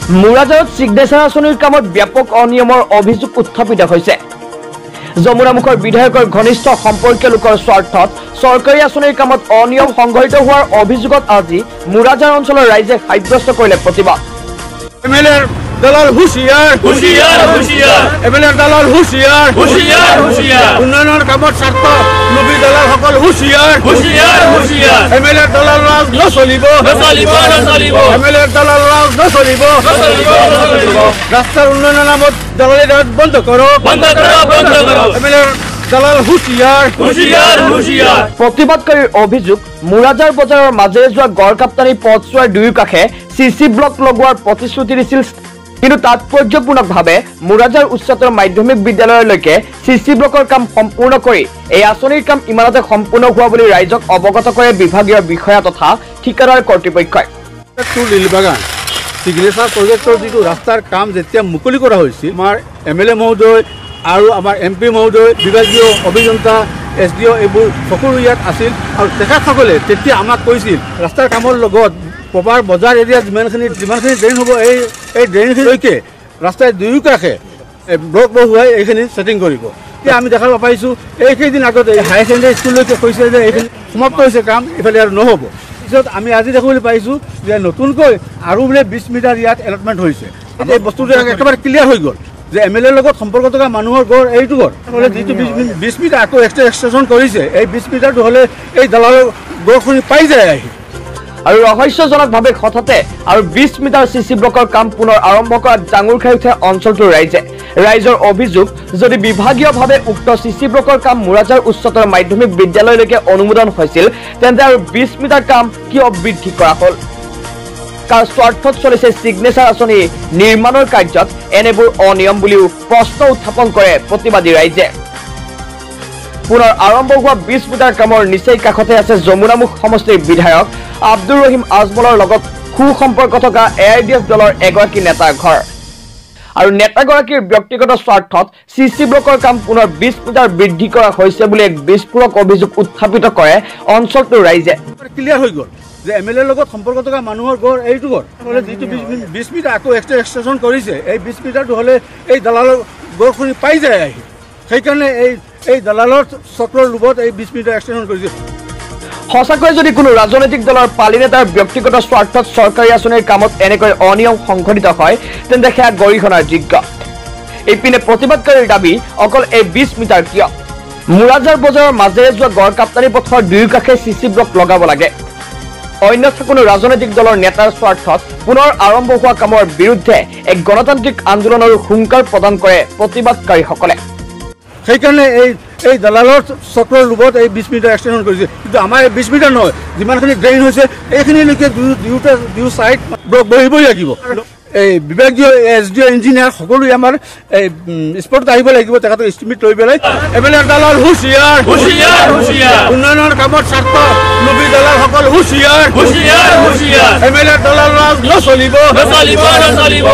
মুৰাজাৰত signature আঁচনিৰ কামত ব্যাপক অনিয়মৰ অভিযোগ উত্থাপিত হৈছে। যমুনামুখৰ বিধায়কৰ ঘনিষ্ঠ সম্পৰ্কীয় লোকৰ স্বাৰ্থত চৰকাৰী আঁচনিৰ কামত অনিয়ম সংঘটিত হোৱাৰ অভিযোগত আজি মুৰাজাৰ অঞ্চলৰ ৰাইজে সাব্যস্ত কৰিলে প্ৰতিবাদ। এমএলএৰ দলাল হুঁশিয়াৰ হুঁশিয়াৰ হুঁশিয়াৰ এমএলএৰ দলাল হুঁশিয়াৰ হুঁশিয়াৰ হুঁশিয়াৰ উন্নয়নৰ কামত স্বাৰ্থ লোভী দলালসকল হুঁশিয়াৰ হুঁশিয়াৰ হুঁশিয়াৰ এমএলএৰ দলাল ৰাজ নচলিব নচলিব নচলিব এমএলএৰ দলাল ৰাজ নচলিব নচলিব নচলিব ৰাস্তাৰ উন্নয়নৰ নামত দলালি ৰাজ বন্ধ কৰক বন্ধ কৰক বন্ধ কৰক এমএলএৰ দলাল হুঁশিয়াৰ হুঁশিয়াৰ হুঁশিয়াৰ। প্ৰতিবাদকাৰীৰ অভিযোগ মুৰাজাৰ বজাৰৰ মাজেৰে যোৱা গড়কাপ্তানি পথছোৱাৰ দুয়োকাষে চিচি ব্লক লগোৱাৰ প্ৰতিশ্ৰুতি দিছিল, কিন্তু তাৎপৰ্যপূৰ্ণভাৱে মুৰাজাৰ উচ্চতৰ মাধ্যমিক বিদ্যালয়লৈকে চিচি ব্লকৰ কাম সম্পূৰ্ণ কৰি এই আঁচনিৰ কাম ইমানতে সম্পূৰ্ণ হোৱা বুলি ৰাইজক অৱগত কৰে বিভাগীয় বিষয়া তথা ঠিকাদাৰ কৰ্তৃপক্ষই। লীলবাগান সিগনেচাৰ প্ৰজেক্টৰ যিটো ৰাস্তাৰ কাম যেতিয়া মুকলি কৰা হৈছিল, আমাৰ এমএলএ মহোদয় আৰু আমাৰ এমপি মহোদয়, বিভাগীয় অভিযন্তা, SDO এইবোৰ সকলো ইয়াত আছিল আৰু তেখেতসকলে তেতিয়া আমাক কৈছিল ৰাস্তাৰ কামৰ লগত পপাৰ বজাৰ এৰিয়াত যিমানখিনি ড্ৰেইন হ'ব এই ড্ৰেইনখিনিলৈকে ৰাস্তাৰ দুয়োকাষে ব্লক বহুৱাই এইখিনি ছেটিং কৰিব। এতিয়া আমি দেখা পাইছোঁ এইকেইদিন আগতে হায়াৰ ছেকেণ্ডেৰী স্কুললৈকে কৈছে যে এইখিনি সমাপ্ত হৈছে কাম, এইফালে আৰু নহ'ব। পিছত আমি আজি দেখিবলৈ পাইছোঁ যে নতুনকৈ আৰু বোলে 20 মিটাৰ ইয়াত এলটমেণ্ট হৈছে। এই বস্তুটো একেবাৰে ক্লিয়াৰ হৈ গ'ল যে এমএলএৰ লগত সম্পৰ্ক থকা মানুহৰ গড় এইটো গড় হ'লে যিটো 20 মিটাৰ আকৌ এক্সট্ৰা এক্সটেনশ্যন কৰিছে, এই 20 মিটাৰটো হ'লে এই দালালৰ গড়খিনি পাই যায় আহি। আৰু ৰহস্যজনকভাৱে হঠাতে আৰু 20 মিটাৰ চিচি ব্লকৰ কাম পুনৰ আৰম্ভ কৰাত জাঙুৰ খাই উঠে অঞ্চলটোৰ ৰাইজে। ৰাইজৰ অভিযোগ, যদি বিভাগীয়ভাৱে উক্ত চিচি ব্লকৰ কাম মুৰাজাৰ উচ্চতৰ মাধ্যমিক বিদ্যালয়লৈকে অনুমোদন হৈছিল, তেন্তে আৰু 20 মিটাৰ কাম কিয় বৃদ্ধি কৰা হ'ল? কাৰ স্বাৰ্থত চলিছে সিগনেচাৰ আঁচনি নিৰ্মাণৰ কাৰ্যত এনেবোৰ অনিয়ম বুলিও প্ৰশ্ন উত্থাপন কৰে প্ৰতিবাদী ৰাইজে। পুনৰ আৰম্ভ হোৱা 20 মিটাৰ কামৰ নিচেই কাষতে আছে যমুনামুখ সমষ্টিৰ বিধায়ক আব্দুৰ ৰহিম আজমলৰ লগত সুসম্পৰ্ক থকা AIDF দলৰ এগৰাকী নেতাৰ ঘৰ। আৰু নেতাগৰাকীৰ ব্যক্তিগত স্বাৰ্থত চিচি ব্লকৰ কাম পুনৰ 20 মিটাৰ বৃদ্ধি কৰা হৈছে বুলি এক বিস্ফোৰক অভিযোগ উত্থাপিত কৰে অঞ্চলটোৰ ৰাইজে। ক্লিয়াৰ হৈ গ'ল যে এমএলএৰ লগত সম্পৰ্ক থকা মানুহৰ গড় এইটো গড় হ'লে যিটো 20 মিটাৰ আকৌ এক্সট্ৰা এক্সটেনশ্যন কৰিছে, এই 20 মিটাৰটো হ'লে এই দালালৰ গড়খিনি পাই যায় আহি। সেইকাৰণে এই দালালৰ চক্ৰৰ লোভত এই 20 মিটাৰ এক্সটেনশ্যন কৰিছে। সঁচাকৈ যদি কোনো ৰাজনৈতিক দলৰ পালি নেতাৰ ব্যক্তিগত স্বাৰ্থত চৰকাৰী আঁচনিৰ কামত এনেকৈ অনিয়ম সংঘটিত হয়, তেন্তে সেয়া গৰিহণাৰ যোগ্য। ইপিনে প্ৰতিবাদকাৰীৰ দাবী, অকল এই 20 মিটাৰ কিয়? মুৰাজাৰ বজাৰৰ মাজেৰে যোৱা গড়কাপ্তানি পথৰ দুয়োকাষে চিচি ব্লক লগাব লাগে। অন্যথা কোনো ৰাজনৈতিক দলৰ নেতাৰ স্বাৰ্থত পুনৰ আৰম্ভ হোৱা কামৰ বিৰুদ্ধে এক গণতান্ত্ৰিক আন্দোলনৰো হুংকাৰ প্ৰদান কৰে প্ৰতিবাদকাৰীসকলে। সেইকাৰণে এই দালালৰ চক্ৰৰ লোভত এই 20 মিটাৰ এক্সটেনশ্যন কৰিছে, কিন্তু আমাৰ এই 20 মিটাৰ নহয়, যিমানখিনি ড্ৰেইন হৈছে এইখিনিলৈকে দুয়ো ছাইড ব্লক বহিবই লাগিব। এই বিভাগীয় SDO ইঞ্জিনিয়াৰ সকলোৱে আমাৰ এই স্পটত আহিব লাগিব, তেখেতক এষ্টিমেট লৈ পেলাই। এমএলএৰ দলাল হুঁশিয়াৰ হুঁশিয়াৰ হুঁশিয়াৰ উন্নয়নৰ কামত স্বাৰ্থ লোভী দলালসকল হুঁশিয়াৰ হুঁশিয়াৰ হুঁশিয়াৰ এমএলএৰ দলাল ৰাজ নচলিব নচলিব নচলিব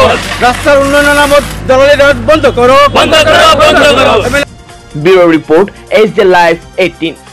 ৰাস্তাৰ উন্নয়নৰ নামত দলালি ৰাজ বন্ধ কৰক বন্ধ কৰক বন্ধ কৰক। Bureau report HD Live 18।